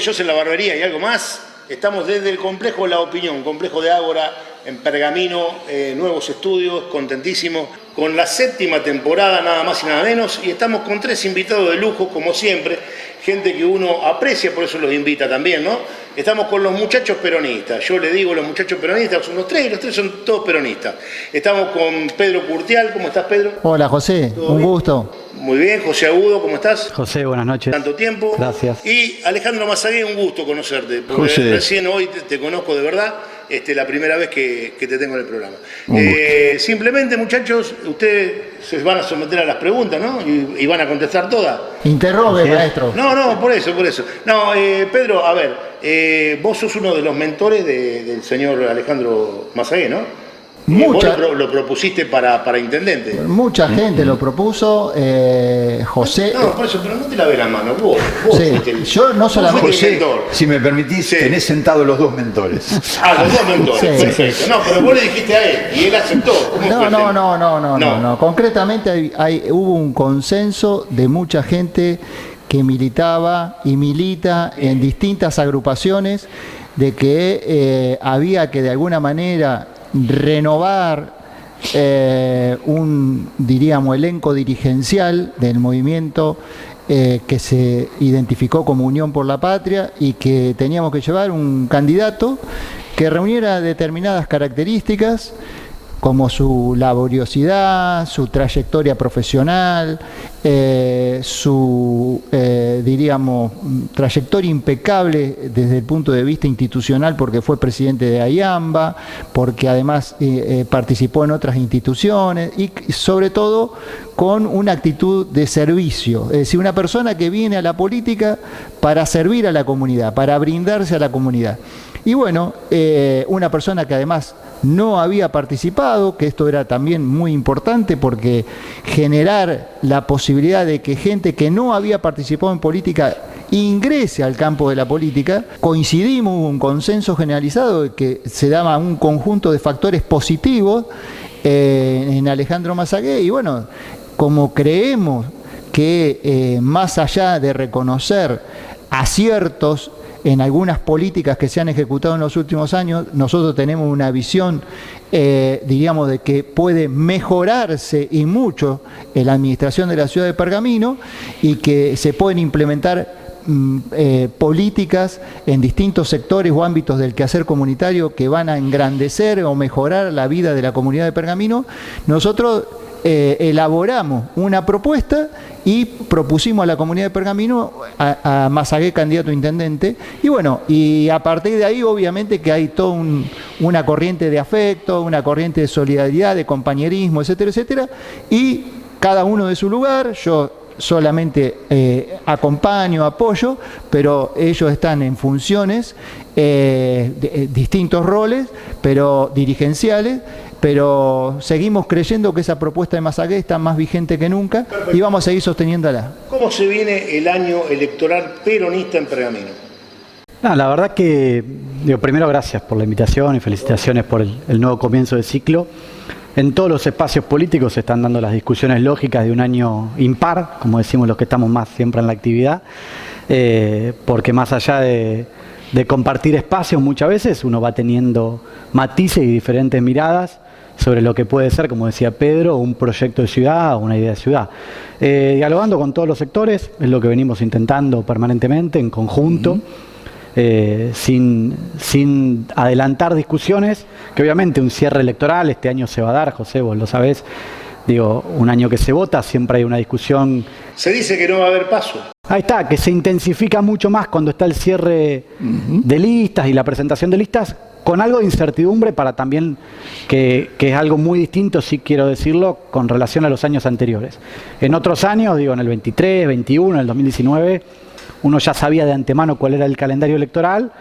Yo soy la barbería y algo más. Estamos desde el complejo La Opinión, complejo de Ágora, en Pergamino, nuevos estudios, contentísimos, con la 7ª temporada, nada más y nada menos, y estamos con 3 invitados de lujo, como siempre, gente que uno aprecia, por eso los invita también, ¿no? Estamos con los muchachos peronistas, yo le digo los muchachos peronistas, son los tres son todos peronistas. Estamos con Pedro Curtial, ¿cómo estás, Pedro? Hola, José, un gusto. Muy bien, José Agudo, ¿cómo estás? José, buenas noches. Tanto tiempo. Gracias. Y Alejandro Mazagué, un gusto conocerte, porque José, recién hoy te conozco de verdad, la primera vez que te tengo en el programa. Simplemente, muchachos, ustedes se van a someter a las preguntas, ¿no? Y van a contestar todas. Interrogue, maestro. No, por eso. No, Pedro, a ver, vos sos uno de los mentores del señor Alejandro Mazagué, ¿no? Vos lo propusiste para intendente. Mucha gente lo propuso, José. No, por eso, pero no te lavé la mano, vos sí, yo no solamente. José, si me permitís, sí, tenés sentados los 2 mentores. Los 2 mentores, sí, perfecto. No, pero vos le dijiste a él y él aceptó. No. Concretamente hubo un consenso de mucha gente que militaba y milita en distintas agrupaciones de que había que de alguna manera renovar diríamos, elenco dirigencial del movimiento que se identificó como Unión por la Patria y que teníamos que llevar un candidato que reuniera determinadas características como su laboriosidad, su trayectoria profesional, su, diríamos, trayectoria impecable desde el punto de vista institucional porque fue presidente de AIAMBA, porque además participó en otras instituciones y sobre todo con una actitud de servicio, es decir, una persona que viene a la política para servir a la comunidad, para brindarse a la comunidad. Y bueno, una persona que además no había participado, que esto era también muy importante porque generar la posibilidad de que gente que no había participado en política ingrese al campo de la política, coincidimos, hubo un consenso generalizado de que se daba un conjunto de factores positivos en Alejandro Mazagué y bueno, como creemos que más allá de reconocer aciertos en algunas políticas que se han ejecutado en los últimos años, nosotros tenemos una visión, diríamos, de que puede mejorarse y mucho en la administración de la ciudad de Pergamino y que se pueden implementar políticas en distintos sectores o ámbitos del quehacer comunitario que van a engrandecer o mejorar la vida de la comunidad de Pergamino. Nosotros elaboramos una propuesta y propusimos a la comunidad de Pergamino a Mazagué candidato a intendente y bueno, y a partir de ahí obviamente que hay toda una corriente de afecto, una corriente de solidaridad, de compañerismo, etcétera, etcétera, y cada uno de su lugar. Yo solamente acompaño, apoyo, pero ellos están en funciones, distintos roles, pero dirigenciales, pero seguimos creyendo que esa propuesta de Mazagué está más vigente que nunca. Perfecto. Y vamos a seguir sosteniéndola. ¿Cómo se viene el año electoral peronista en Pergamino? No, la verdad que, primero gracias por la invitación y felicitaciones por el nuevo comienzo del ciclo. En todos los espacios políticos se están dando las discusiones lógicas de un año impar, como decimos los que estamos más siempre en la actividad, porque más allá de compartir espacios muchas veces uno va teniendo matices y diferentes miradas sobre lo que puede ser, como decía Pedro, un proyecto de ciudad o una idea de ciudad. Dialogando con todos los sectores, es lo que venimos intentando permanentemente, en conjunto, sin adelantar discusiones, que obviamente un cierre electoral este año se va a dar, José, vos lo sabés, un año que se vota, siempre hay una discusión. Se dice que no va a haber paso. Ahí está, que se intensifica mucho más cuando está el cierre de listas y la presentación de listas, con algo de incertidumbre para también, que es algo muy distinto, sí quiero decirlo, con relación a los años anteriores. En otros años, en el 23, 21, en el 2019, uno ya sabía de antemano cuál era el calendario electoral.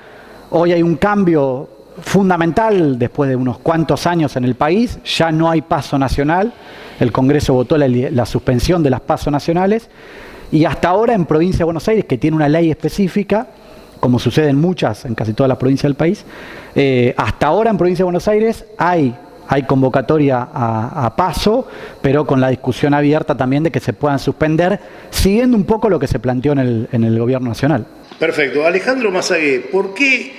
Hoy hay un cambio fundamental después de unos cuantos años en el país, ya no hay paso nacional, el Congreso votó la suspensión de las pasos nacionales y hasta ahora en Provincia de Buenos Aires, que tiene una ley específica, como sucede en casi todas las provincias del país, hasta ahora en Provincia de Buenos Aires hay hay convocatoria a paso, pero con la discusión abierta también de que se puedan suspender, siguiendo un poco lo que se planteó en el gobierno nacional. Perfecto. Alejandro Mazagué, ¿por qué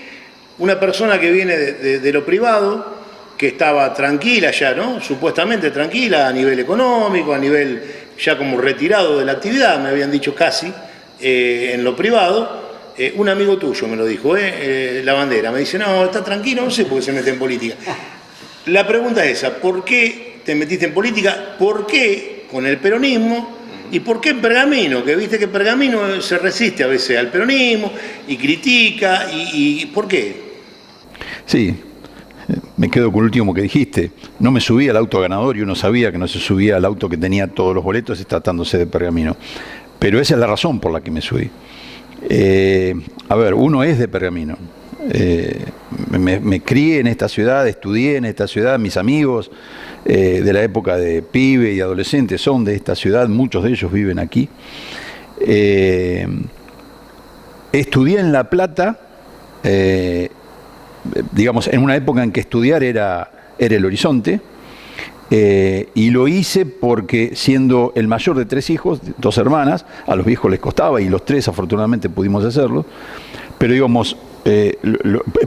una persona que viene de lo privado, que estaba tranquila ya, ¿no? Supuestamente tranquila a nivel económico, a nivel ya como retirado de la actividad, me habían dicho casi, en lo privado, un amigo tuyo me lo dijo, La Bandera, me dice, no, está tranquilo, no sé por qué se mete en política. La pregunta es esa, ¿por qué te metiste en política? ¿Por qué con el peronismo? ¿Y por qué en Pergamino? Que viste que Pergamino se resiste a veces al peronismo y critica, ¿y por qué? Sí, me quedo con lo último que dijiste. No me subí al auto ganador y uno sabía que no se subía al auto que tenía todos los boletos tratándose de Pergamino. Pero esa es la razón por la que me subí. A ver, uno es de Pergamino. Me crié en esta ciudad, estudié en esta ciudad, mis amigos de la época de pibe y adolescente son de esta ciudad, muchos de ellos viven aquí. Estudié en La Plata, digamos, en una época en que estudiar era el horizonte, y lo hice porque siendo el mayor de 3 hijos, 2 hermanas, a los viejos les costaba y los 3 afortunadamente pudimos hacerlo, pero digamos,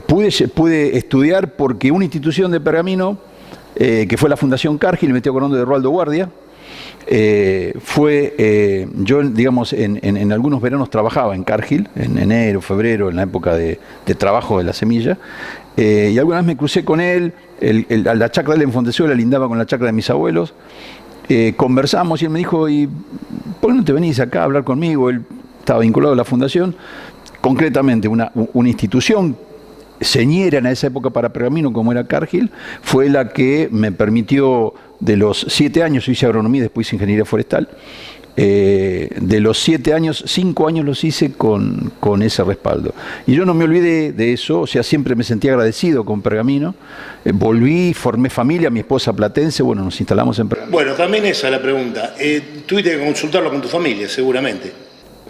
pude estudiar porque una institución de Pergamino, que fue la Fundación Cargill, me estoy acordando de Roaldo Guardia, yo digamos en algunos veranos trabajaba en Cargill, en enero, febrero, en la época de trabajo de la semilla, y alguna vez me crucé con él, la chacra de él en Fontezuela lindaba con la chacra de mis abuelos, conversamos y él me dijo, ¿y por qué no te venís acá a hablar conmigo? Él estaba vinculado a la fundación, concretamente una institución señera en esa época para Pergamino como era Cargill, fue la que me permitió, de los 7 años, yo hice agronomía, después hice ingeniería forestal, de los 7 años, 5 años los hice con ese respaldo. Y yo no me olvidé de eso, o sea, siempre me sentí agradecido con Pergamino, volví, formé familia, mi esposa platense, bueno, nos instalamos en Pergamino. Bueno, también esa es la pregunta, tuviste que consultarlo con tu familia, seguramente.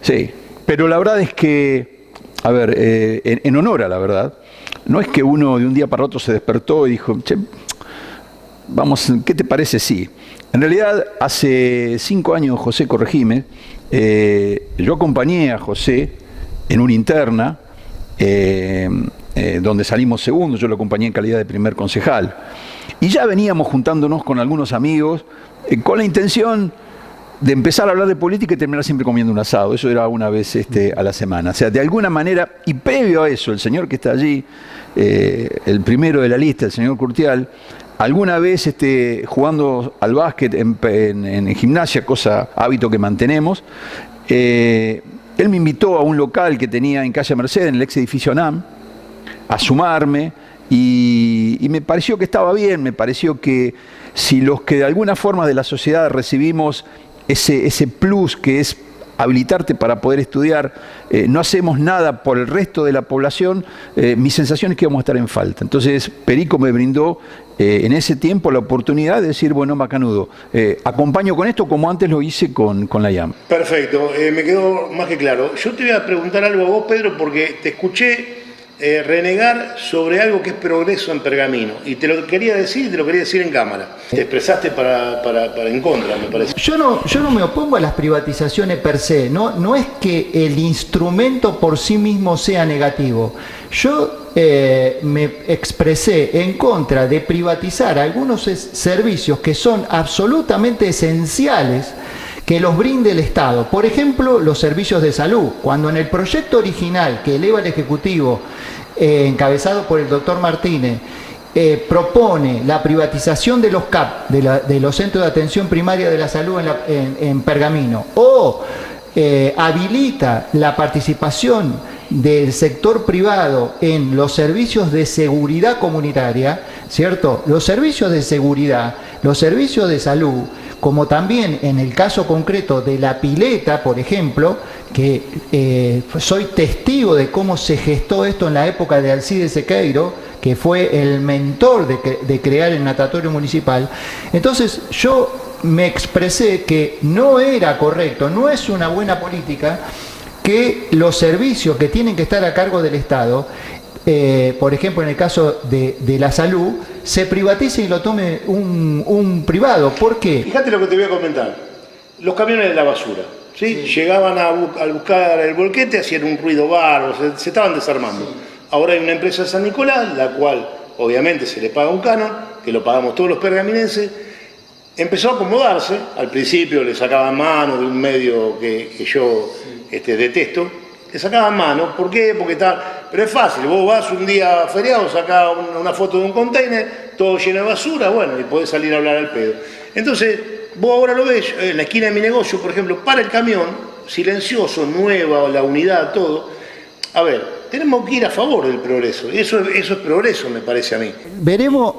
Sí, pero la verdad es que, a ver, en honor a la verdad, no es que uno de un día para otro se despertó y dijo, che, vamos, ¿qué te parece? Sí. En realidad, hace 5 años, José, corregime, yo acompañé a José en una interna, donde salimos segundos, yo lo acompañé en calidad de primer concejal. Y ya veníamos juntándonos con algunos amigos, con la intención de empezar a hablar de política y terminar siempre comiendo un asado. Eso era una vez a la semana. O sea, de alguna manera, y previo a eso, el señor que está allí, el primero de la lista, el señor Curtial, alguna vez jugando al básquet en gimnasia, hábito que mantenemos, él me invitó a un local que tenía en calle Mercedes, en el ex edificio ANAM, a sumarme, y me pareció que estaba bien, me pareció que si los que de alguna forma de la sociedad recibimos ese plus que es habilitarte para poder estudiar, no hacemos nada por el resto de la población, mi sensación es que vamos a estar en falta. Entonces Perico me brindó en ese tiempo la oportunidad de decir, bueno, macanudo, acompaño con esto como antes lo hice con la IAM. Perfecto, me quedó más que claro. Yo te voy a preguntar algo a vos, Pedro, porque te escuché renegar sobre algo que es progreso en Pergamino, y te lo quería decir y te lo quería decir en cámara. Te expresaste para en contra, me parece. Yo no me opongo a las privatizaciones per se, no es que el instrumento por sí mismo sea negativo. Yo me expresé en contra de privatizar algunos servicios que son absolutamente esenciales que los brinde el Estado. Por ejemplo, los servicios de salud. Cuando en el proyecto original que eleva el Ejecutivo, encabezado por el doctor Martínez, propone la privatización de los CAP, de los centros de atención primaria de la salud en Pergamino, o habilita la participación del sector privado en los servicios de seguridad comunitaria, ¿cierto? Los servicios de seguridad, los servicios de salud, como también en el caso concreto de la pileta, por ejemplo, que soy testigo de cómo se gestó esto en la época de Alcides Sequeiro, que fue el mentor de crear el natatorio municipal. Entonces yo me expresé que no era correcto, no es una buena política que los servicios que tienen que estar a cargo del Estado por ejemplo, en el caso de la salud, se privatice y lo tome un privado. ¿Por qué? Fíjate lo que te voy a comentar. Los camiones de la basura, ¿sí? Llegaban a buscar el volquete, hacían un ruido bárbaro, se estaban desarmando. Ahora hay una empresa de San Nicolás, la cual obviamente se le paga un canon, que lo pagamos todos los pergaminenses. Empezó a acomodarse, al principio le sacaban mano de un medio que yo detesto, le sacaban mano. ¿Por qué? Porque está... Pero es fácil, vos vas un día feriado, sacás una foto de un container, todo lleno de basura, bueno, y podés salir a hablar al pedo. Entonces, vos ahora lo ves, en la esquina de mi negocio, por ejemplo, para el camión, silencioso, nueva, la unidad, todo. A ver, tenemos que ir a favor del progreso, y eso es progreso, me parece a mí. Veremos,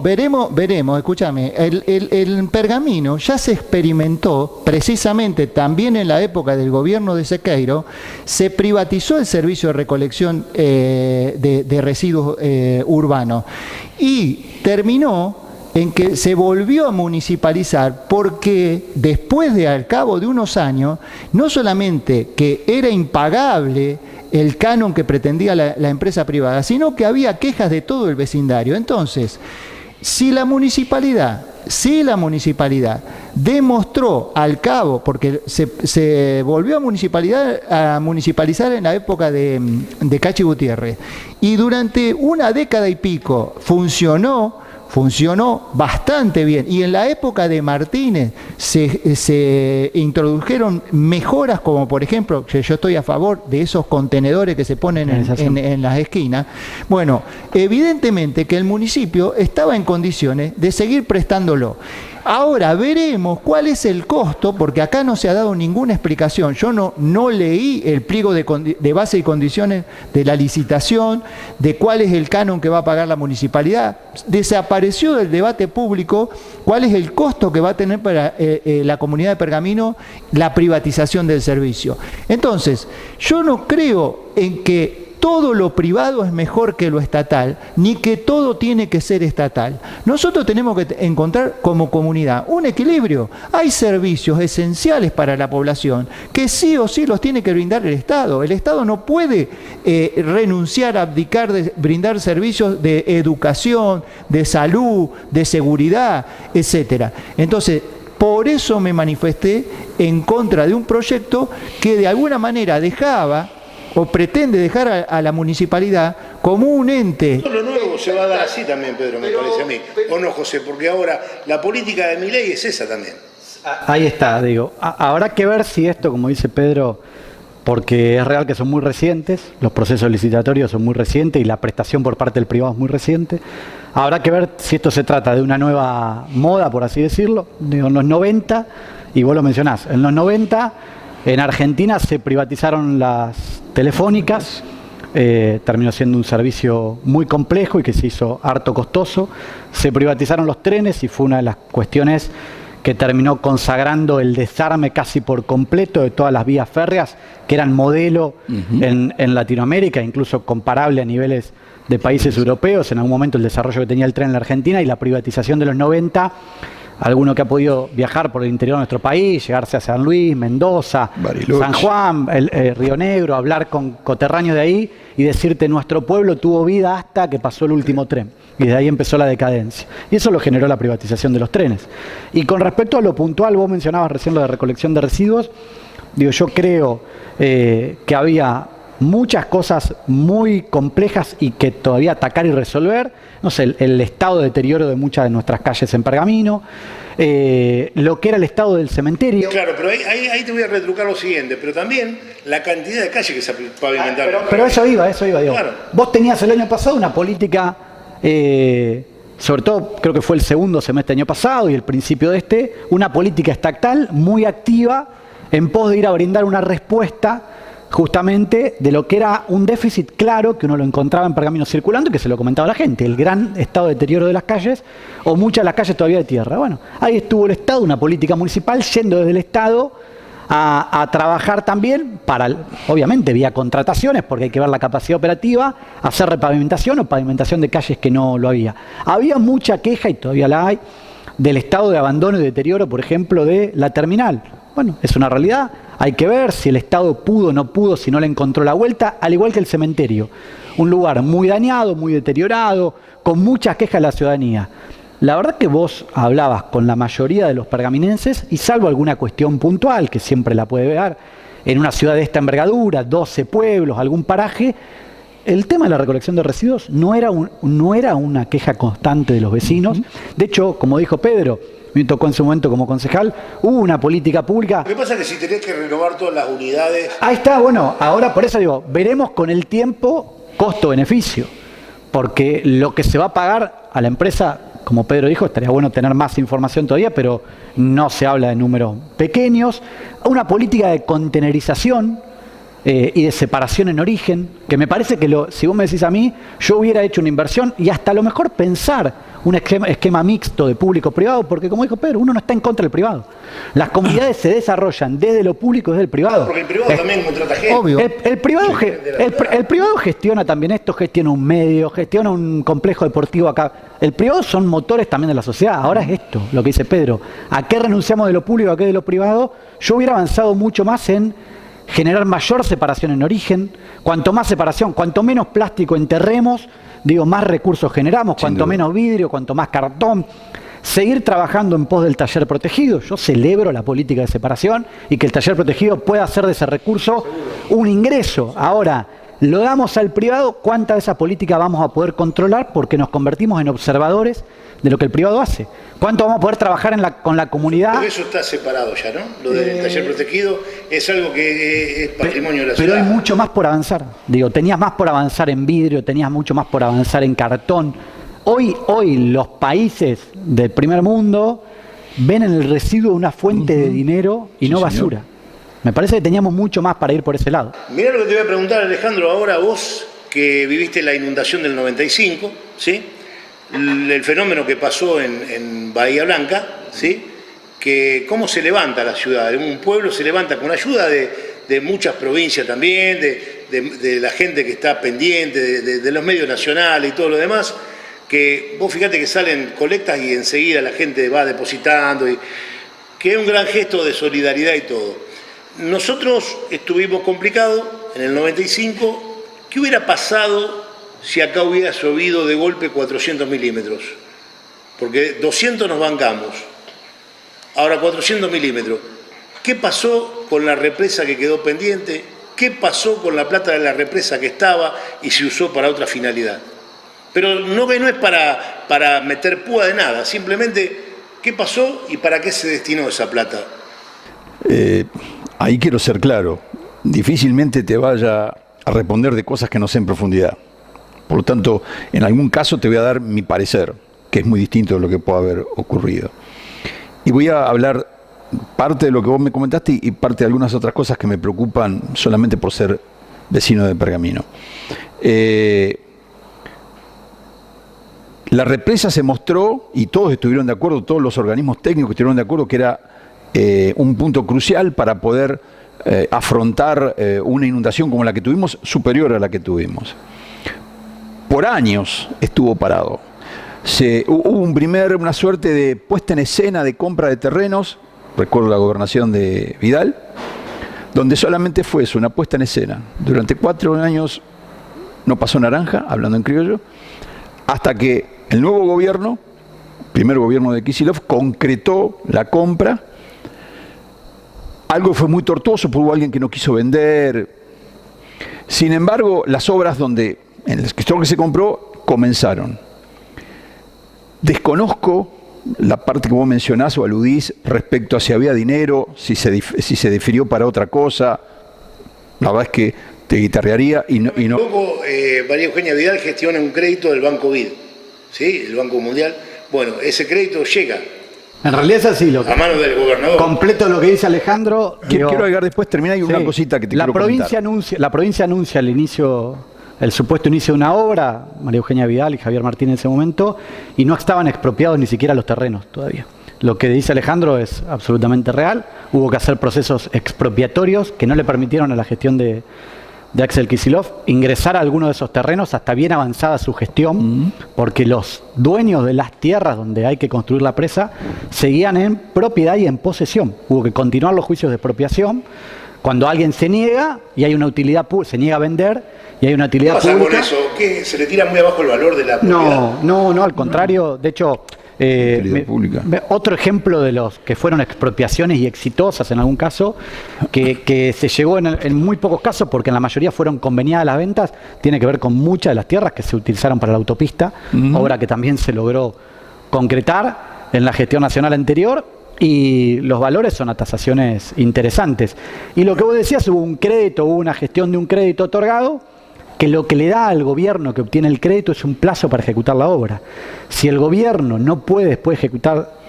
escúchame, el pergamino ya se experimentó precisamente también en la época del gobierno de Sequeiro, se privatizó el servicio de recolección de residuos urbanos y terminó en que se volvió a municipalizar porque después al cabo de unos años, no solamente que era impagable el canon que pretendía la empresa privada, sino que había quejas de todo el vecindario. Entonces, si la municipalidad demostró al cabo, porque se volvió a municipalizar en la época de Cachi Gutiérrez, y durante una década y pico funcionó bastante bien, y en la época de Martínez se introdujeron mejoras, como por ejemplo, que yo estoy a favor de esos contenedores que se ponen en las esquinas. Bueno, evidentemente que el municipio estaba en condiciones de seguir prestándolo. Ahora veremos cuál es el costo, porque acá no se ha dado ninguna explicación. Yo no leí el pliego de base y condiciones de la licitación, de cuál es el canon que va a pagar la municipalidad. Desapareció del debate público cuál es el costo que va a tener para la comunidad de Pergamino la privatización del servicio. Entonces, yo no creo en que todo lo privado es mejor que lo estatal, ni que todo tiene que ser estatal. Nosotros tenemos que encontrar como comunidad un equilibrio. Hay servicios esenciales para la población que sí o sí los tiene que brindar el Estado. El Estado no puede renunciar, abdicar de brindar servicios de educación, de salud, de seguridad, etcétera. Entonces, por eso me manifesté en contra de un proyecto que de alguna manera dejaba o pretende dejar a la municipalidad como un ente. Lo nuevo se va a dar así también, Pedro, me parece a mí. ¿O no, José? Porque ahora la política de Milei es esa también. Ahí está, digo. Habrá que ver si esto, como dice Pedro, porque es real que son muy recientes, los procesos licitatorios son muy recientes y la prestación por parte del privado es muy reciente. Habrá que ver si esto se trata de una nueva moda, por así decirlo. Digo, en los 90, y vos lo mencionás, en los 90... en Argentina se privatizaron las telefónicas, terminó siendo un servicio muy complejo y que se hizo harto costoso. Se privatizaron los trenes y fue una de las cuestiones que terminó consagrando el desarme casi por completo de todas las vías férreas, que eran modelo en Latinoamérica, incluso comparable a niveles de países europeos. En algún momento el desarrollo que tenía el tren en la Argentina y la privatización de los 90... Alguno que ha podido viajar por el interior de nuestro país, llegarse a San Luis, Mendoza, Bariloche, San Juan, Río Negro, hablar con coterráneos de ahí y decirte nuestro pueblo tuvo vida hasta que pasó el último tren. Y de ahí empezó la decadencia. Y eso lo generó la privatización de los trenes. Y con respecto a lo puntual, vos mencionabas recién lo de recolección de residuos. Digo, yo creo que había muchas cosas muy complejas y que todavía atacar y resolver. No sé, el estado de deterioro de muchas de nuestras calles en Pergamino, lo que era el estado del cementerio. Claro, pero ahí te voy a retrucar lo siguiente, pero también la cantidad de calles que se pavimentaron. Pero eso iba, digo. Claro. Vos tenías el año pasado una política, sobre todo creo que fue el segundo semestre del año pasado y el principio de este, una política estatal muy activa en pos de ir a brindar una respuesta justamente de lo que era un déficit claro que uno lo encontraba en Pergamino circulando y que se lo comentaba a la gente, el gran estado de deterioro de las calles o muchas de las calles todavía de tierra. Bueno, ahí estuvo el Estado, una política municipal yendo desde el Estado a trabajar también para, obviamente vía contrataciones, porque hay que ver la capacidad operativa, hacer repavimentación o pavimentación de calles que no lo había. Había mucha queja, y todavía la hay, del estado de abandono y deterioro, por ejemplo, de la terminal. Bueno, es una realidad. hay que ver si el Estado pudo o no pudo, si no le encontró la vuelta, al igual que el cementerio. Un lugar muy dañado, muy deteriorado, con muchas quejas de la ciudadanía. La verdad que vos hablabas con la mayoría de los pergaminenses y salvo alguna cuestión puntual, que siempre la puede ver, en una ciudad de esta envergadura, 12 pueblos, algún paraje, el tema de la recolección de residuos no era una queja constante de los vecinos. De hecho, como dijo Pedro, me tocó en su momento como concejal, hubo una política pública. Lo que pasa es que si tenés que renovar todas las unidades... Ahí está, bueno, ahora por eso digo, veremos con el tiempo costo-beneficio, porque lo que se va a pagar a la empresa, como Pedro dijo, estaría bueno tener más información todavía, pero no se habla de números pequeños. Una política de contenerización y de separación en origen, que me parece que si vos me decís a mí, yo hubiera hecho una inversión y hasta a lo mejor pensar un esquema mixto de público-privado, porque como dijo Pedro, uno no está en contra del privado. Las comunidades se desarrollan desde lo público y desde el privado. Porque el privado también contrata gente. Obvio. El privado gestiona también esto, gestiona un medio, gestiona un complejo deportivo acá. El privado son motores también de la sociedad. Ahora es esto, lo que dice Pedro. ¿A qué renunciamos de lo público, a qué de lo privado? Yo hubiera avanzado mucho más en generar mayor separación en origen. Cuanto más separación, cuanto menos plástico enterremos, digo, más recursos generamos, cuanto menos vidrio, cuanto más cartón. Seguir trabajando en pos del taller protegido. Yo celebro la política de separación y que el taller protegido pueda hacer de ese recurso un ingreso. Ahora, lo damos al privado, ¿cuánta de esa política vamos a poder controlar? Porque nos convertimos en observadores de lo que el privado hace. ¿Cuánto vamos a poder trabajar con la comunidad? Pero eso está separado ya, ¿no? Lo del taller protegido es algo que es patrimonio de la ciudad. Pero hay mucho más por avanzar. Digo, tenías más por avanzar en vidrio, tenías mucho más por avanzar en cartón. Hoy los países del primer mundo ven en el residuo una fuente de dinero y no basura. Me parece que teníamos mucho más para ir por ese lado. Mirá lo que te voy a preguntar, Alejandro, ahora vos que viviste la inundación del 95, ¿sí? El fenómeno que pasó en Bahía Blanca, ¿sí? Que cómo se levanta la ciudad. Un pueblo se levanta con ayuda de muchas provincias también, de la gente que está pendiente, de los medios nacionales y todo lo demás, que vos fíjate que salen colectas y enseguida la gente va depositando, y que es un gran gesto de solidaridad y todo. Nosotros estuvimos complicados en el 95. ¿Qué hubiera pasado si acá hubiera llovido de golpe 400 milímetros? Porque 200 nos bancamos, ahora 400 milímetros. ¿Qué pasó con la represa que quedó pendiente? ¿Qué pasó con la plata de la represa que estaba y se usó para otra finalidad? Pero no es para meter púa de nada, simplemente ¿qué pasó y para qué se destinó esa plata? Ahí quiero ser claro, difícilmente te vaya a responder de cosas que no sé en profundidad. Por lo tanto, en algún caso te voy a dar mi parecer, que es muy distinto de lo que pueda haber ocurrido. Y voy a hablar parte de lo que vos me comentaste y parte de algunas otras cosas que me preocupan solamente por ser vecino de Pergamino. La represa se mostró, y todos estuvieron de acuerdo, todos los organismos técnicos estuvieron de acuerdo que era un punto crucial para poder afrontar una inundación como la que tuvimos, superior a la que tuvimos. Por años estuvo parado. Hubo una suerte de puesta en escena de compra de terrenos, recuerdo la gobernación de Vidal, donde solamente fue eso, una puesta en escena. Durante 4 años no pasó naranja, hablando en criollo, hasta que el nuevo gobierno, primer gobierno de Kicillof, concretó la compra. Algo fue muy tortuoso, porque hubo alguien que no quiso vender. Sin embargo, las obras en el sector que se compró comenzaron. Desconozco la parte que vos mencionás o aludís respecto a si había dinero, si se difirió para otra cosa. La verdad es que te guitarrearía y no. Luego, María Eugenia Vidal gestiona un crédito del Banco BID, ¿sí? El Banco Mundial. Bueno, ese crédito llega En realidad es así, a manos del gobernador. Completo lo que dice Alejandro. Quiero agregar después, terminar y una cosita que te quiero comentar. La provincia anuncia el supuesto inicio de una obra, María Eugenia Vidal y Javier Martín en ese momento, y no estaban expropiados ni siquiera los terrenos todavía. Lo que dice Alejandro es absolutamente real. Hubo que hacer procesos expropiatorios que no le permitieron a la gestión de Axel Kicillof ingresar a alguno de esos terrenos hasta bien avanzada su gestión, porque los dueños de las tierras donde hay que construir la presa seguían en propiedad y en posesión. Hubo que continuar los juicios de expropiación Cuando alguien se niega y hay una utilidad se niega a vender y hay una ¿Qué utilidad pasa pública. con eso? ¿Qué? ¿Se le tira muy abajo el valor de la propiedad? No, al contrario. De hecho, Utilidad pública. otro ejemplo de los que fueron expropiaciones y exitosas en algún caso, que se llegó en muy pocos casos, porque en la mayoría fueron conveniadas las ventas, tiene que ver con muchas de las tierras que se utilizaron para la autopista, obra que también se logró concretar en la gestión nacional anterior, y los valores son a tasaciones interesantes. Y lo que vos decías, hubo un crédito, hubo una gestión de un crédito otorgado, que lo que le da al gobierno que obtiene el crédito es un plazo para ejecutar la obra. Si el gobierno no puede después ejecutar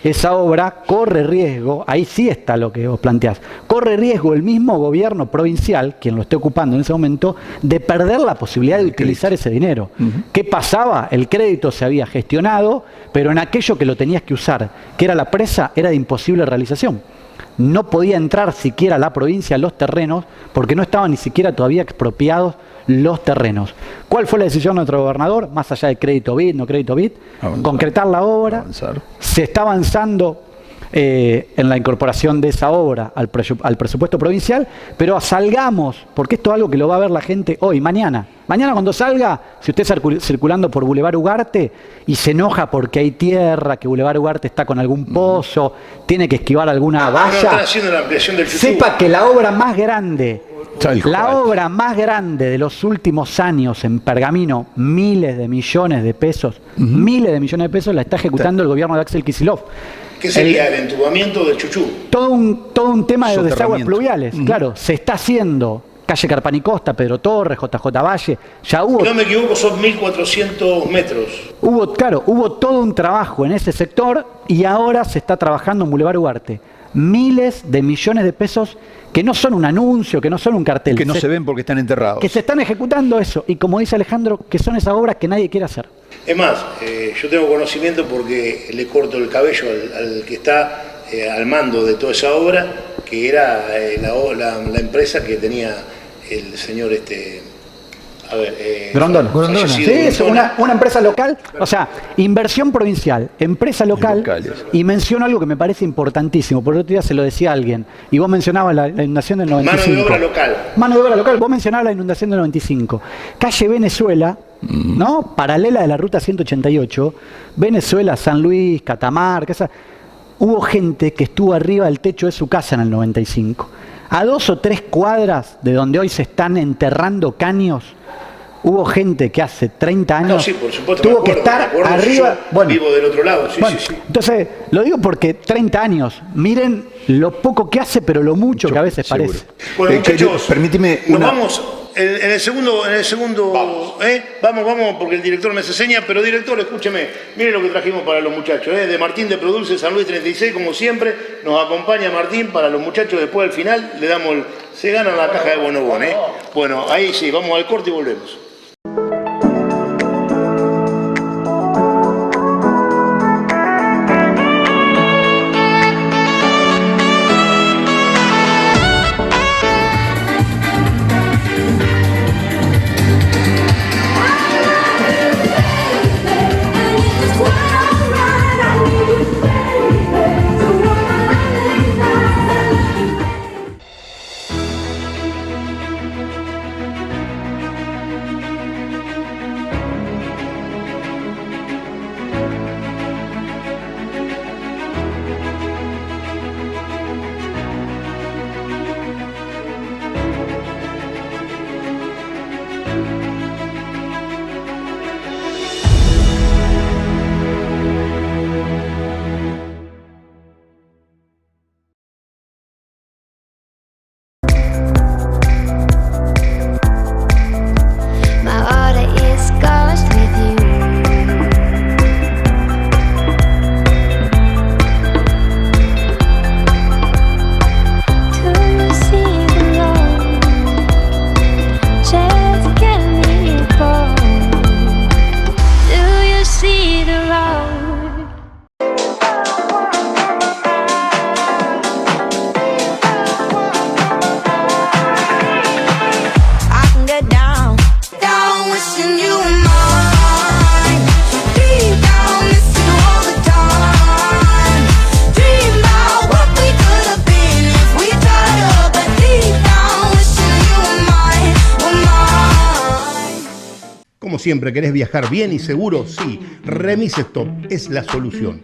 esa obra, corre riesgo, ahí sí está lo que vos planteás, corre riesgo el mismo gobierno provincial, quien lo esté ocupando en ese momento, de perder la posibilidad de utilizar ese dinero. ¿Qué pasaba? El crédito se había gestionado, pero en aquello que lo tenías que usar, que era la presa, era de imposible realización. No podía entrar siquiera a la provincia a los terrenos, porque no estaban ni siquiera todavía expropiados los terrenos. ¿Cuál fue la decisión de nuestro gobernador? Más allá de crédito BID, no crédito BID, concretar la obra. Se está avanzando en la incorporación de esa obra al presupuesto provincial, pero salgamos, porque esto es algo que lo va a ver la gente hoy, mañana. Mañana cuando salga, si usted está circulando por Boulevard Ugarte y se enoja porque hay tierra, que Boulevard Ugarte está con algún pozo, tiene que esquivar alguna valla, están haciendo la ampliación del Chuchú. sepa que la obra más grande de los últimos años en Pergamino, miles de millones de pesos, la está ejecutando el gobierno de Axel Kicillof. ¿Qué sería el entubamiento del Chuchú? Todo un tema de desagües pluviales, claro, se está haciendo. Calle Carpanicosta, Pedro Torres, JJ Valle, ya hubo... Si no me equivoco, son 1.400 metros. Hubo todo un trabajo en ese sector y ahora se está trabajando en Boulevard Ugarte. Miles de millones de pesos que no son un anuncio, que no son un cartel. Que no se ven porque están enterrados. Que se están ejecutando eso. Y como dice Alejandro, que son esas obras que nadie quiere hacer. Es más, yo tengo conocimiento porque le corto el cabello al que está al mando de toda esa obra, que era la empresa que tenía el señor Grondona. Sí, es una empresa local, o sea, inversión provincial, empresa local, y menciono algo que me parece importantísimo, por el otro día se lo decía a alguien, y vos mencionabas la inundación del 95. Mano de obra local. Mano de obra local, vos mencionabas la inundación del 95. Calle Venezuela, ¿no? Paralela de la ruta 188, Venezuela, San Luis, Catamarca, hubo gente que estuvo arriba del techo de su casa en el 95. A 2 o 3 cuadras de donde hoy se están enterrando caños, hubo gente que hace 30 años por supuesto, tuvo que estar arriba. Bueno, vivo del otro lado, sí. Entonces, lo digo porque 30 años, miren lo poco que hace, pero lo mucho que a veces seguro. parece. Bueno, muchachos, permíteme nos vamos en el segundo, vamos, porque el director me hace señas, pero director, escúcheme, mire lo que trajimos para los muchachos, de Martín de Produce, San Luis 36, como siempre, nos acompaña Martín para los muchachos, después al final le damos se ganan la caja de bonobón, Bueno, ahí sí, vamos al corte y volvemos. como siempre, ¿querés viajar bien y seguro? Sí, Remis Stop es la solución.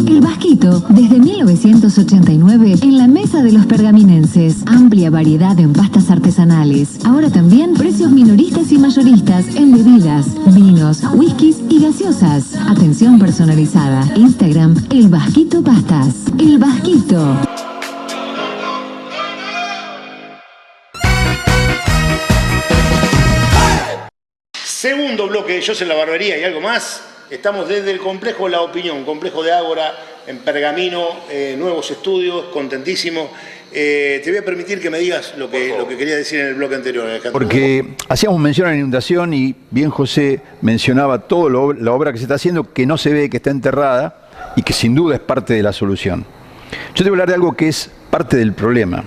El Vasquito, desde 1989, en la mesa de los pergaminenses. Amplia variedad en pastas artesanales. Ahora también precios minoristas y mayoristas en bebidas, vinos, whiskies y gaseosas. Atención personalizada. Instagram, El Vasquito Pastas. El Vasquito. Segundo bloque de Yo en la Barbería y algo más. Estamos desde el complejo La Opinión, complejo de Ágora, en Pergamino, nuevos estudios, contentísimo. Te voy a permitir que me digas lo que quería decir en el bloque anterior, Alejandro. Porque hacíamos mención a la inundación y bien José mencionaba toda la obra que se está haciendo, que no se ve, que está enterrada y que sin duda es parte de la solución. Yo te voy a hablar de algo que es parte del problema.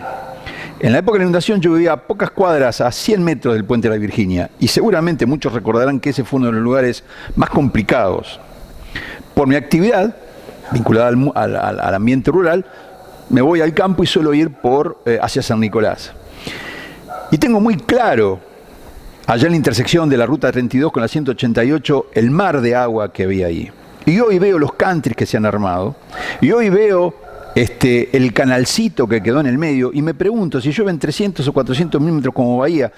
En la época de la inundación yo vivía a pocas cuadras, a 100 metros del puente de la Virginia, y seguramente muchos recordarán que ese fue uno de los lugares más complicados. Por mi actividad, vinculada al ambiente rural, me voy al campo y suelo ir hacia San Nicolás. Y tengo muy claro, allá en la intersección de la Ruta 32 con la 188, el mar de agua que había ahí. Y hoy veo los countries que se han armado, y hoy veo el canalcito que quedó en el medio, y me pregunto, si llueven 300 o 400 milímetros como Bahía,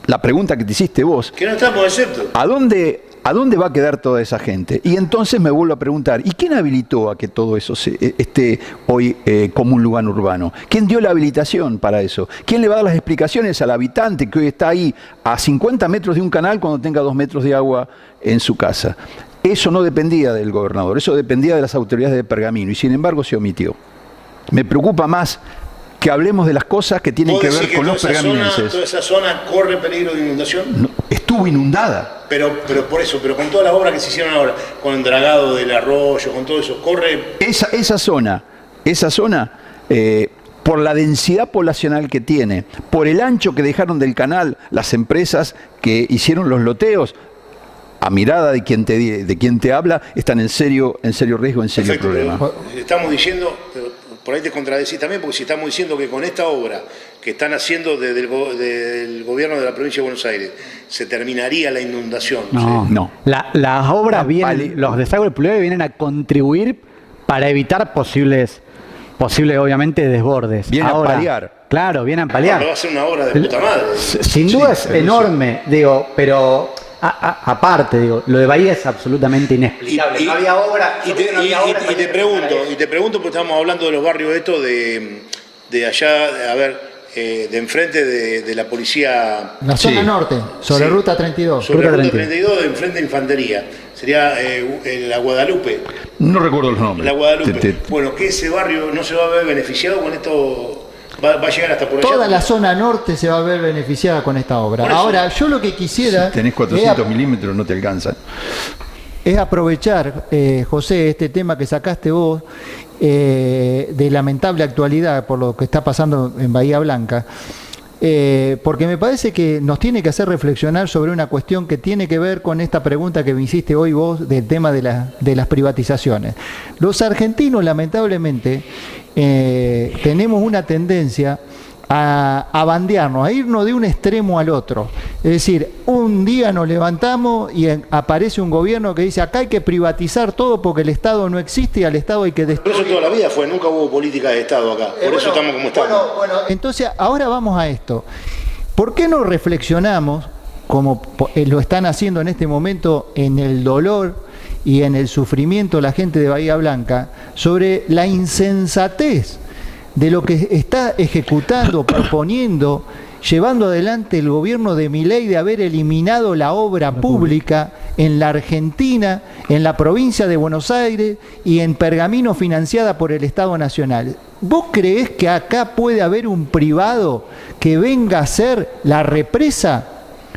la pregunta que te hiciste vos, que no estamos excepto. ¿A dónde va a quedar toda esa gente? Y entonces me vuelvo a preguntar, ¿y quién habilitó a que todo eso esté hoy como un lugar urbano? ¿Quién dio la habilitación para eso? ¿Quién le va a dar las explicaciones al habitante que hoy está ahí a 50 metros de un canal cuando tenga 2 metros de agua en su casa? Eso no dependía del gobernador, eso dependía de las autoridades de Pergamino, y sin embargo se omitió. Me preocupa más que hablemos de las cosas que tienen que ver con los pergaminenses. ¿Toda esa zona corre peligro de inundación? No, estuvo inundada. Pero por eso, pero con todas las obras que se hicieron ahora, con el dragado del arroyo, con todo eso, corre... Esa zona, por la densidad poblacional que tiene, por el ancho que dejaron del canal las empresas que hicieron los loteos, a mirada de quien te habla, están en serio riesgo, en serio problema. Estamos diciendo, por ahí te contradecís también, porque si estamos diciendo que con esta obra que están haciendo desde el gobierno de la provincia de Buenos Aires, se terminaría la inundación. No, ¿sí? no. Las obras los desagües pluviales vienen a contribuir para evitar posibles obviamente desbordes. Viene a paliar. Claro, viene a paliar. Pero va a ser una obra de puta madre. Sin duda es enorme, digo, pero aparte, digo, lo de Bahía es absolutamente inexplicable. No había obra. Y te pregunto, porque estamos hablando de los barrios estos de allá, a ver, de enfrente de la policía. La zona norte, sobre Ruta 32. Sobre Ruta 32, de enfrente de Infantería. Sería la Guadalupe. No recuerdo los nombres. La Guadalupe. Bueno, que ese barrio no se va a ver beneficiado con esto. Va a llegar hasta por allá. Toda la zona norte se va a ver beneficiada con esta obra. Ahora, yo lo que quisiera... Si tenés 400 milímetros, no te alcanza. Es aprovechar, José, este tema que sacaste vos, de lamentable actualidad por lo que está pasando en Bahía Blanca, porque me parece que nos tiene que hacer reflexionar sobre una cuestión que tiene que ver con esta pregunta que me hiciste hoy vos del tema de las privatizaciones. Los argentinos, lamentablemente, tenemos una tendencia a bandearnos, a irnos de un extremo al otro. Es decir, un día nos levantamos y aparece un gobierno que dice acá hay que privatizar todo porque el Estado no existe y al Estado hay que destruir. Pero eso toda la vida fue, nunca hubo política de Estado acá, por eso estamos como estamos. Bueno, entonces ahora vamos a esto. ¿Por qué no reflexionamos como lo están haciendo en este momento en el dolor y en el sufrimiento la gente de Bahía Blanca, sobre la insensatez de lo que está ejecutando, proponiendo, llevando adelante el gobierno de Milei de haber eliminado la obra pública en la Argentina, en la provincia de Buenos Aires y en Pergamino financiada por el Estado Nacional. ¿Vos creés que acá puede haber un privado que venga a hacer la represa?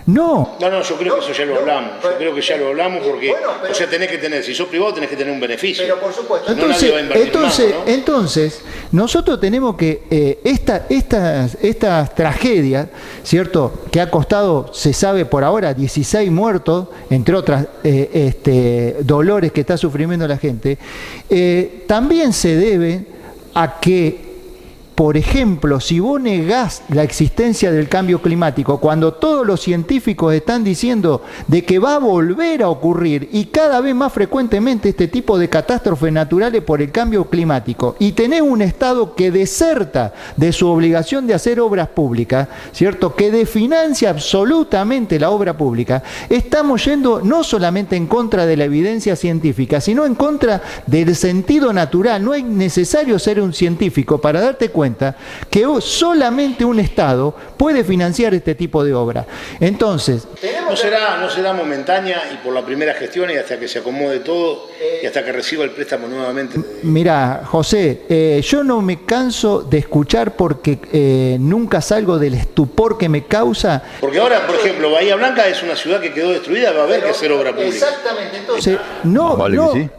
No. No, yo creo que eso ya lo hablamos. Yo creo que ya lo hablamos porque, o sea, tenés que tener, si sos privado tenés que tener un beneficio. Pero por supuesto. No, nadie va a invertir más, ¿no? Entonces, nosotros tenemos que, estas tragedias, ¿cierto?, que ha costado, se sabe por ahora, 16 muertos, entre otras dolores que está sufriendo la gente, también se debe a que, por ejemplo, si vos negás la existencia del cambio climático, cuando todos los científicos están diciendo de que va a volver a ocurrir y cada vez más frecuentemente este tipo de catástrofes naturales por el cambio climático, y tenés un Estado que deserta de su obligación de hacer obras públicas, ¿cierto?, que desfinancia absolutamente la obra pública, estamos yendo no solamente en contra de la evidencia científica, sino en contra del sentido natural. No es necesario ser un científico para darte cuenta que solamente un Estado puede financiar este tipo de obra. Entonces, no será momentánea y por la primera gestión y hasta que se acomode todo y hasta que reciba el préstamo nuevamente. Mirá, José, yo no me canso de escuchar porque nunca salgo del estupor que me causa. Porque ahora, por ejemplo, Bahía Blanca es una ciudad que quedó destruida, va a haber que hacer obra pública. Exactamente, entonces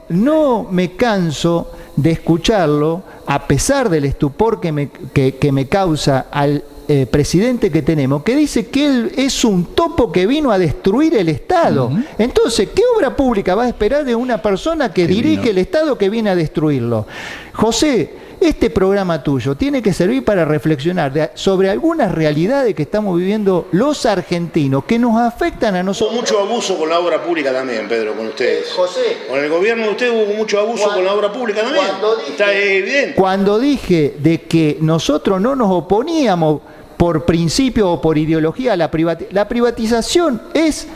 no me canso de escucharlo, a pesar del estupor que me causa al presidente que tenemos, que dice que él es un topo que vino a destruir el Estado. Entonces, ¿qué obra pública va a esperar de una persona que dirige el Estado que viene a destruirlo? José, este programa tuyo tiene que servir para reflexionar sobre algunas realidades que estamos viviendo los argentinos, que nos afectan a nosotros. Hubo mucho abuso con la obra pública también, Pedro, con ustedes. José, con el gobierno de ustedes hubo mucho abuso con la obra pública también. Está evidente. Cuando dije de que nosotros no nos oponíamos por principio o por ideología a la privatización es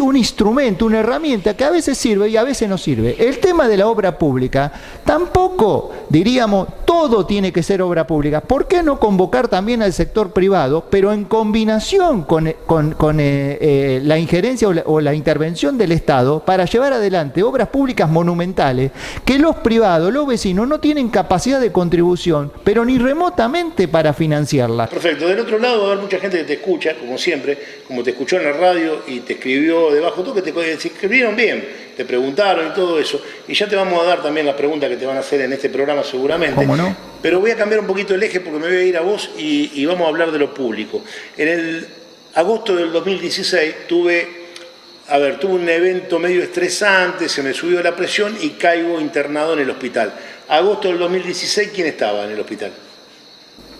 un instrumento, una herramienta que a veces sirve y a veces no sirve. El tema de la obra pública, tampoco diríamos todo tiene que ser obra pública. ¿Por qué no convocar también al sector privado, pero en combinación con la injerencia o la intervención del Estado para llevar adelante obras públicas monumentales que los privados, los vecinos no tienen capacidad de contribución, pero ni remotamente para financiarla? Perfecto. Del otro lado va a haber mucha gente que te escucha, como siempre, como te escuchó en la radio y te escribió debajo todo, que te escribieron bien, te preguntaron y todo eso, y ya te vamos a dar también las preguntas que te van a hacer en este programa seguramente. ¿Cómo no? Pero voy a cambiar un poquito el eje porque me voy a ir a vos y vamos a hablar de lo público. En el agosto del 2016 tuve un evento medio estresante, se me subió la presión y caigo internado en el hospital. Agosto del 2016, ¿quién estaba en el hospital?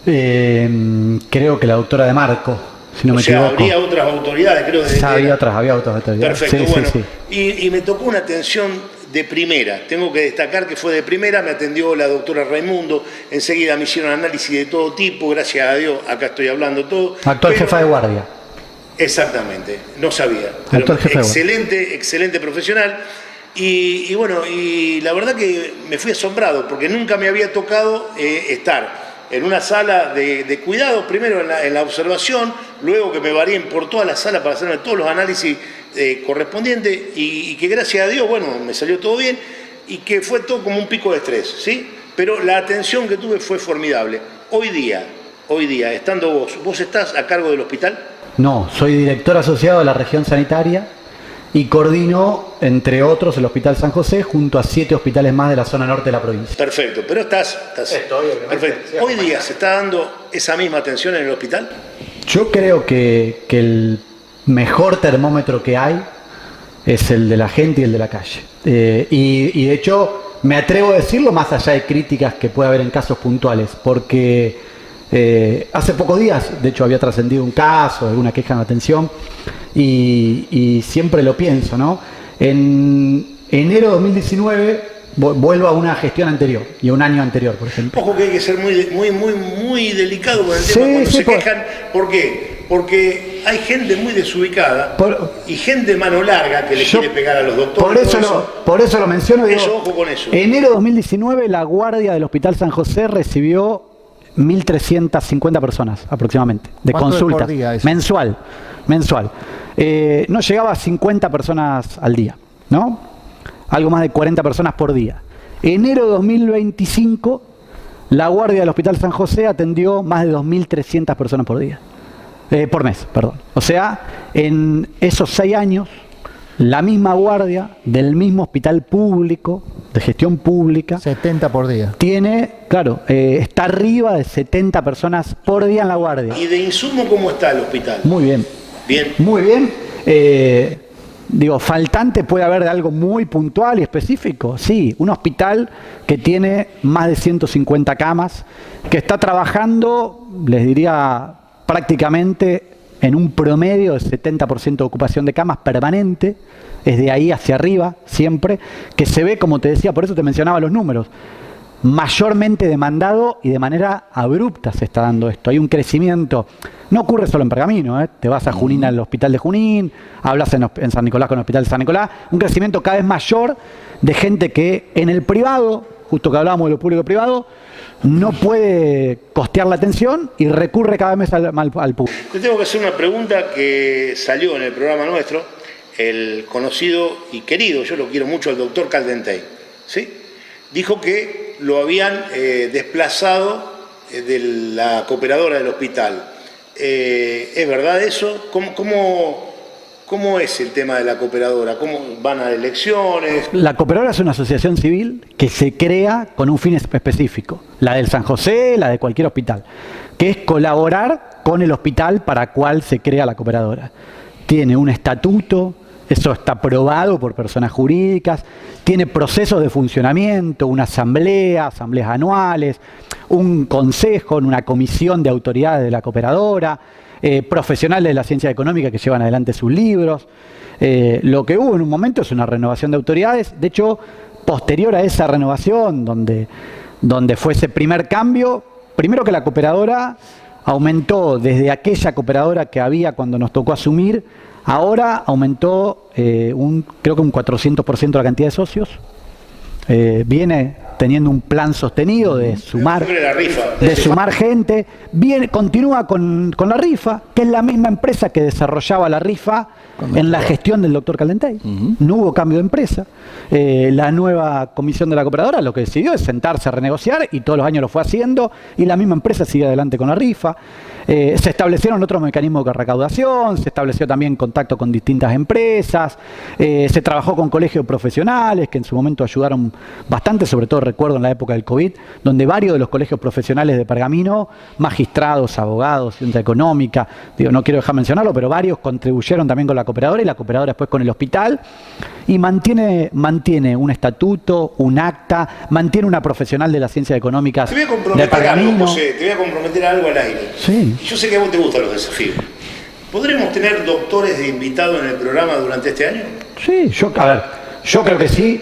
Creo que la doctora de Marco. Si no me equivoco. Habría otras autoridades, creo. Había otras autoridades. Perfecto, sí, bueno. Sí. Y me tocó una atención de primera. Tengo que destacar que fue de primera, me atendió la doctora Raimundo, enseguida me hicieron análisis de todo tipo, gracias a Dios, acá estoy hablando todo. Actual jefa de guardia. Exactamente, no sabía. Actual jefa de guardia. Excelente profesional. Y bueno, y la verdad que me fui asombrado, porque nunca me había tocado estar en una sala de cuidado, primero en la observación, luego que me varíen por toda la sala para hacerme todos los análisis correspondientes y que gracias a Dios, bueno, me salió todo bien y que fue todo como un pico de estrés, ¿sí? Pero la atención que tuve fue formidable. Hoy día, estando ¿vos estás a cargo del hospital? No, soy director asociado de la región sanitaria y coordino, entre otros, el Hospital San José junto a 7 hospitales más de la zona norte de la provincia. Perfecto, pero estás perfecto. ¿Hoy día se está dando esa misma atención en el hospital? Yo creo que el mejor termómetro que hay es el de la gente y el de la calle. Y de hecho, me atrevo a decirlo más allá de críticas que puede haber en casos puntuales, porque hace pocos días, de hecho, había trascendido un caso, alguna queja en atención, y siempre lo pienso, ¿no? En enero de 2019 vuelvo a una gestión anterior y a un año anterior, por ejemplo. Ojo que hay que ser muy delicado con el tema cuando se quejan. ¿Por qué? Porque hay gente muy desubicada y gente de mano larga que le quiere pegar a los doctores. Por eso lo menciono. Eso, ojo con eso. Enero de 2019, la guardia del Hospital San José recibió 1.350 personas aproximadamente de consultas. ¿Por día eso? Mensual. No llegaba a 50 personas al día, ¿no? Algo más de 40 personas por día. Enero de 2025, la guardia del Hospital San José atendió más de 2.300 personas por día. Por mes, perdón. O sea, en esos 6 años, la misma guardia del mismo hospital público, de gestión pública, 70 por día. tiene, claro, está arriba de 70 personas por día en la guardia. ¿Y de insumo cómo está el hospital? Muy bien. Bien. Muy bien. Digo, faltante puede haber de algo muy puntual y específico. Sí, un hospital que tiene más de 150 camas, que está trabajando, les diría, prácticamente en un promedio de 70% de ocupación de camas permanente, es de ahí hacia arriba siempre, que se ve, como te decía, por eso te mencionaba los números, mayormente demandado y de manera abrupta se está dando esto. Hay un crecimiento, no ocurre solo en Pergamino, te vas a Junín, al hospital de Junín, hablas en San Nicolás con el hospital de San Nicolás, un crecimiento cada vez mayor de gente que en el privado, justo que hablábamos de lo público-privado, no puede costear la atención y recurre cada vez al público. Te tengo que hacer una pregunta que salió en el programa nuestro, el conocido y querido, yo lo quiero mucho, el doctor Caldentey, ¿sí? Dijo que lo habían desplazado de la cooperadora del hospital. ¿Es verdad eso? ¿Cómo es el tema de la cooperadora? ¿Cómo van a elecciones? La cooperadora es una asociación civil que se crea con un fin específico. La del San José, la de cualquier hospital. Que es colaborar con el hospital para cual se crea la cooperadora. Tiene un estatuto, eso está aprobado por personas jurídicas, tiene procesos de funcionamiento, una asamblea, asambleas anuales, un consejo, una comisión de autoridades de la cooperadora, profesionales de la ciencia económica que llevan adelante sus libros. Lo que hubo en un momento es una renovación de autoridades. De hecho, posterior a esa renovación, donde fue ese primer cambio, primero que la cooperadora aumentó desde aquella cooperadora que había cuando nos tocó asumir, ahora aumentó creo que un 400% la cantidad de socios. Viene teniendo un plan sostenido de sumar gente, continúa con la rifa, que es la misma empresa que desarrollaba la rifa en la gestión del doctor Caldentey. No hubo cambio de empresa. La nueva comisión de la cooperadora lo que decidió es sentarse a renegociar y todos los años lo fue haciendo y la misma empresa sigue adelante con la rifa. Se establecieron otros mecanismos de recaudación, se estableció también contacto con distintas empresas, se trabajó con colegios profesionales que en su momento ayudaron bastante, sobre todo recuerdo en la época del COVID, donde varios de los colegios profesionales de Pergamino, magistrados, abogados, ciencia económica, no quiero dejar mencionarlo, pero varios contribuyeron también con la cooperadora y la cooperadora después con el hospital y mantiene un estatuto, un acta, mantiene una profesional de las ciencias económicas de Pergamino. José, te voy a comprometer algo al aire. Sí. Yo sé que a vos te gustan los desafíos. ¿Podremos tener doctores de invitados en el programa durante este año? Sí, yo creo que sí.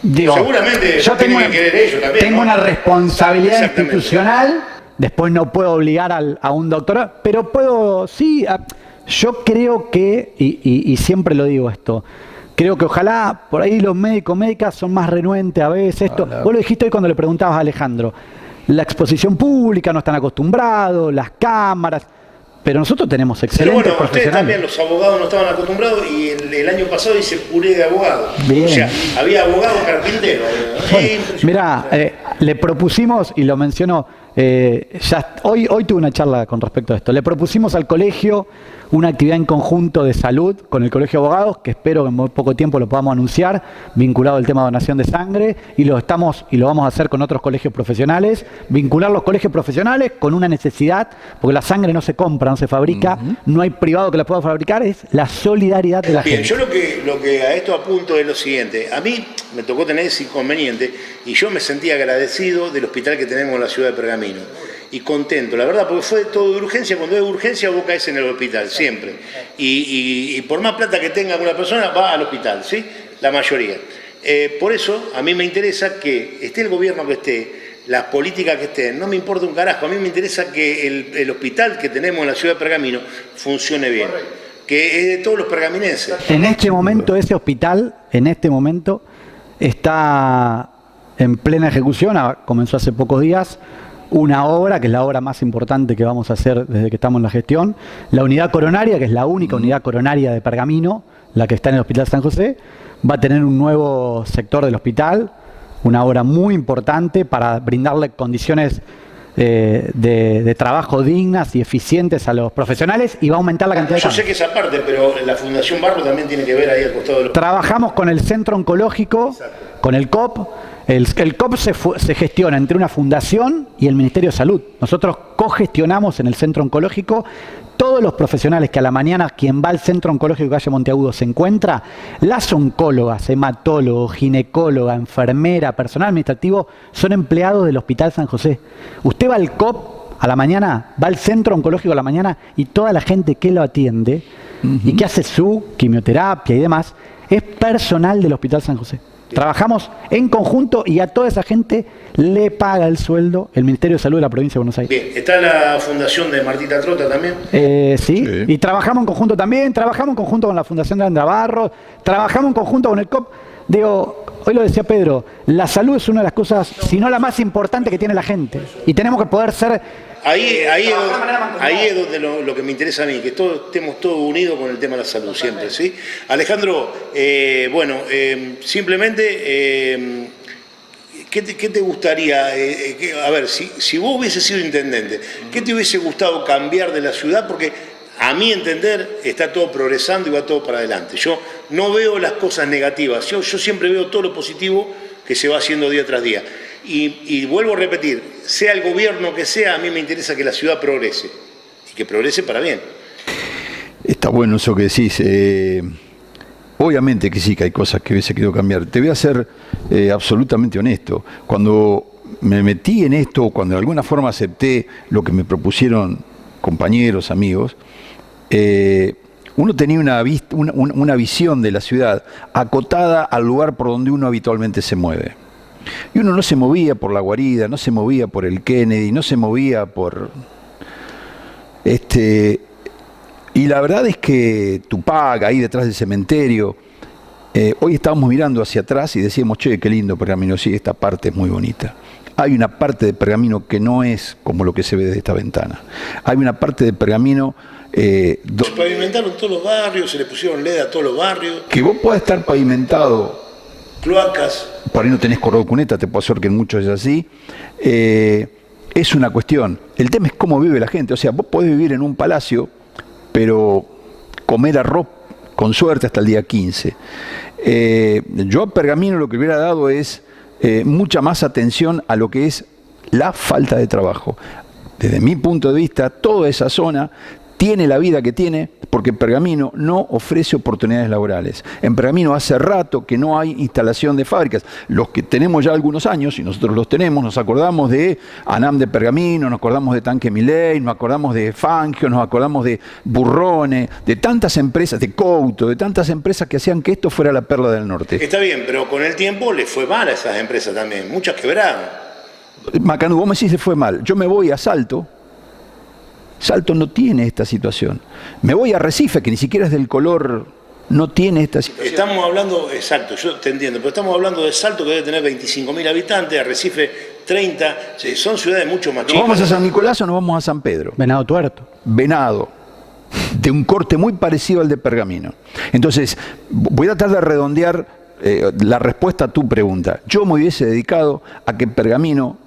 Digo, seguramente yo tengo que querer ellos también, tengo ¿no? una responsabilidad institucional, después no puedo obligar a un doctorado, pero puedo, sí, yo creo que, y siempre lo digo esto, creo que ojalá, por ahí los médicas son más renuentes a veces, vos lo dijiste hoy cuando le preguntabas a Alejandro, la exposición pública no están acostumbrados, las cámaras, pero nosotros tenemos excelentes pero bueno, ustedes profesionales. también, los abogados no estaban acostumbrados y el año pasado hice puré de abogados. Bien. O sea, había abogados carpinteros. Mirá, le propusimos, y lo mencionó, hoy tuve una charla con respecto a esto, le propusimos al colegio una actividad en conjunto de salud con el Colegio de Abogados, que espero que en muy poco tiempo lo podamos anunciar, vinculado al tema de donación de sangre, y lo vamos a hacer con otros colegios profesionales, vincular los colegios profesionales con una necesidad, porque la sangre no se compra, no se fabrica, no hay privado que la pueda fabricar, es la solidaridad de la gente. Yo lo que a esto apunto es lo siguiente, a mí me tocó tener ese inconveniente y yo me sentí agradecido del hospital que tenemos en la ciudad de Pergamino. Y contento, la verdad, porque fue todo de urgencia. Cuando es urgencia vos caes en el hospital, siempre. Y por más plata que tenga una persona, va al hospital, ¿sí? La mayoría. Por eso, a mí me interesa que esté el gobierno que esté, las políticas que estén, no me importa un carajo. A mí me interesa que el hospital que tenemos en la ciudad de Pergamino funcione bien, que es de todos los pergaminenses. En este momento ese hospital, está en plena ejecución, comenzó hace pocos días, una obra que es la obra más importante que vamos a hacer desde que estamos en la gestión, la unidad coronaria, que es la única unidad coronaria de Pergamino, la que está en el Hospital San José, va a tener un nuevo sector del hospital, una obra muy importante para brindarle condiciones de trabajo dignas y eficientes a los profesionales y va a aumentar la cantidad de camas. Yo sé que esa parte, pero la Fundación Barro también tiene que ver ahí al costado de los... Trabajamos con el Centro Oncológico, Exacto. con el COP. El COP se gestiona entre una fundación y el Ministerio de Salud. Nosotros cogestionamos en el Centro Oncológico todos los profesionales que a la mañana quien va al Centro Oncológico Calle Monteagudo se encuentra, las oncólogas, hematólogos, ginecóloga, enfermera, personal administrativo, son empleados del Hospital San José. Usted va al COP a la mañana, va al Centro Oncológico a la mañana y toda la gente que lo atiende y que hace su quimioterapia y demás, es personal del Hospital San José. Trabajamos en conjunto y a toda esa gente le paga el sueldo el Ministerio de Salud de la Provincia de Buenos Aires. Bien, ¿está la fundación de Martita Trota también? Sí, y trabajamos en conjunto también, trabajamos en conjunto con la Fundación de Andra Barros, trabajamos en conjunto con el COP. Digo, hoy lo decía Pedro, la salud es una de las cosas, si no la más importante que tiene la gente. Y tenemos que poder ser... Ahí es donde lo que me interesa a mí, que estemos todos unidos con el tema de la salud siempre, ¿sí? Alejandro, simplemente, ¿qué te gustaría? A ver, si vos hubieses sido intendente, ¿qué te hubiese gustado cambiar de la ciudad? Porque a mi entender está todo progresando y va todo para adelante. Yo no veo las cosas negativas, yo siempre veo todo lo positivo que se va haciendo día tras día. Y vuelvo a repetir, sea el gobierno que sea, a mí me interesa que la ciudad progrese, y que progrese para bien. Está bueno eso que decís. Obviamente que sí, que hay cosas que hubiese querido cambiar. Te voy a ser absolutamente honesto. Cuando me metí en esto, cuando de alguna forma acepté lo que me propusieron compañeros, amigos, uno tenía una visión de la ciudad acotada al lugar por donde uno habitualmente se mueve. Y uno no se movía por La Guarida, no se movía por el Kennedy, no se movía por... Y la verdad es que Tupac, ahí detrás del cementerio, hoy estábamos mirando hacia atrás y decíamos, che, qué lindo Pergamino, sí, esta parte es muy bonita. Hay una parte de Pergamino que no es como lo que se ve desde esta ventana. Hay una parte de Pergamino... Se pavimentaron todos los barrios, se le pusieron LED a todos los barrios. Que vos puedas estar pavimentado... Cloacas. Por ahí no tenés cordón cuneta, te puedo asegurar que en muchos es así. Es una cuestión. El tema es cómo vive la gente. O sea, vos podés vivir en un palacio, pero comer arroz con suerte hasta el día 15. Yo a Pergamino lo que hubiera dado es mucha más atención a lo que es la falta de trabajo. Desde mi punto de vista, toda esa zona tiene la vida que tiene porque Pergamino no ofrece oportunidades laborales. En Pergamino hace rato que no hay instalación de fábricas. Los que tenemos ya algunos años, y nosotros los tenemos, nos acordamos de Anam de Pergamino, nos acordamos de Tanque Milei, nos acordamos de Fangio, nos acordamos de Burrone, de tantas empresas, de Couto, de tantas empresas que hacían que esto fuera la perla del norte. Está bien, pero con el tiempo le fue mal a esas empresas también, muchas quebraron. Macanu, vos me decís le fue mal. Yo me voy a Salto. Salto no tiene esta situación. Me voy a Recife, que ni siquiera es del color, no tiene esta situación. Estamos hablando, exacto, yo te entiendo, pero estamos hablando de Salto, que debe tener 25.000 habitantes, a Recife 30, son ciudades mucho más chicas. ¿Nos vamos a San Nicolás o nos vamos a San Pedro? Venado Tuerto. Venado, de un corte muy parecido al de Pergamino. Entonces, voy a tratar de redondear la respuesta a tu pregunta. Yo me hubiese dedicado a que Pergamino,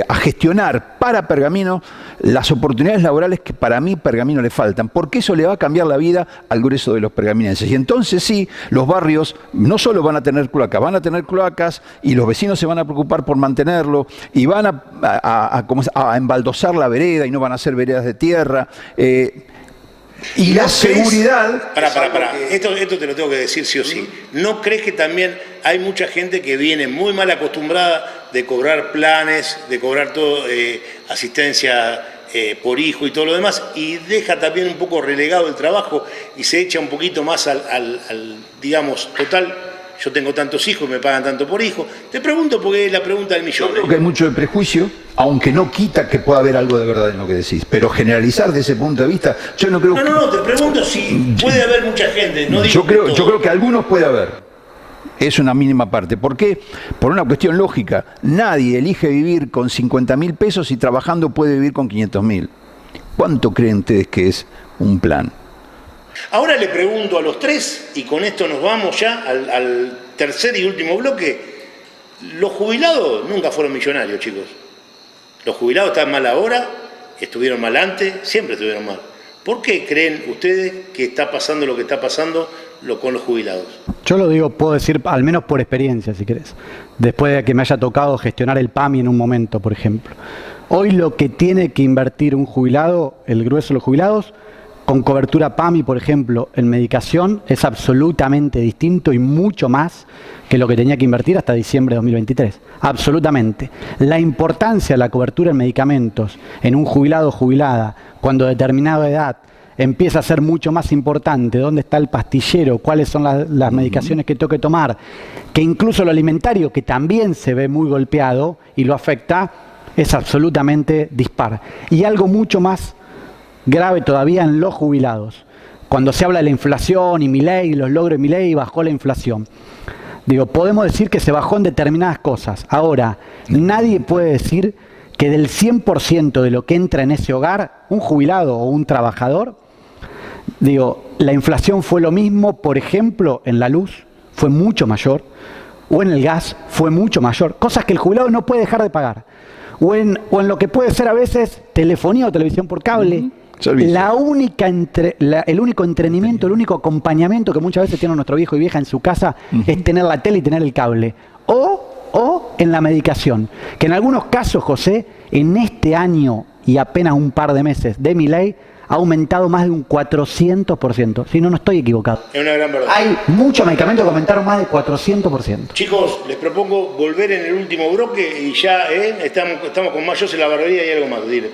a gestionar para Pergamino las oportunidades laborales que para mí Pergamino le faltan, porque eso le va a cambiar la vida al grueso de los pergaminenses. Y entonces sí, los barrios no solo van a tener cloacas y los vecinos se van a preocupar por mantenerlo y van a embaldosar la vereda y no van a ser veredas de tierra. Y la seguridad... Esto te lo tengo que decir sí o sí. ¿No crees que también hay mucha gente que viene muy mal acostumbrada de cobrar planes, de cobrar todo, asistencia por hijo y todo lo demás, y deja también un poco relegado el trabajo y se echa un poquito más al digamos, total, yo tengo tantos hijos, me pagan tanto por hijo. Te pregunto porque es la pregunta del millón. Creo que hay mucho de prejuicio, aunque no quita que pueda haber algo de verdad en lo que decís. Pero generalizar desde ese punto de vista, yo no creo No, te pregunto si puede haber mucha gente. No digo yo creo que algunos puede haber. Es una mínima parte. ¿Por qué? Por una cuestión lógica. Nadie elige vivir con 50.000 pesos y trabajando puede vivir con 500.000. ¿Cuánto creen ustedes que es un plan? Ahora le pregunto a los tres, y con esto nos vamos ya al tercer y último bloque. Los jubilados nunca fueron millonarios, chicos. Los jubilados están mal ahora, estuvieron mal antes, siempre estuvieron mal. ¿Por qué creen ustedes que está pasando lo que está pasando con los jubilados? Yo lo digo, puedo decir, al menos por experiencia, si querés. Después de que me haya tocado gestionar el PAMI en un momento, por ejemplo. Hoy lo que tiene que invertir un jubilado, el grueso de los jubilados, con cobertura PAMI, por ejemplo, en medicación, es absolutamente distinto y mucho más que lo que tenía que invertir hasta diciembre de 2023. Absolutamente. La importancia de la cobertura en medicamentos en un jubilado o jubilada, cuando a determinada edad empieza a ser mucho más importante, dónde está el pastillero, cuáles son las medicaciones que tengo que tomar, que incluso lo alimentario, que también se ve muy golpeado y lo afecta, es absolutamente dispar. Y algo mucho más grave todavía en los jubilados. Cuando se habla de la inflación y Milei, los logros de Milei, bajó la inflación. Digo, podemos decir que se bajó en determinadas cosas. Ahora, nadie puede decir que del 100% de lo que entra en ese hogar, un jubilado o un trabajador, digo, la inflación fue lo mismo, por ejemplo, en la luz, fue mucho mayor, o en el gas, fue mucho mayor, cosas que el jubilado no puede dejar de pagar. O en lo que puede ser a veces telefonía o televisión por cable. El único entretenimiento, el único acompañamiento que muchas veces tiene nuestro viejo y vieja en su casa es tener la tele y tener el cable. O en la medicación, que en algunos casos, José, en este año y apenas un par de meses de Milei, ha aumentado más de un 400%. Si no, no estoy equivocado. Es una gran verdad. Hay muchos medicamentos que aumentaron más de 400%. Chicos, les propongo volver en el último bloque y ya estamos con Mayos en la barbería y algo más. Dile.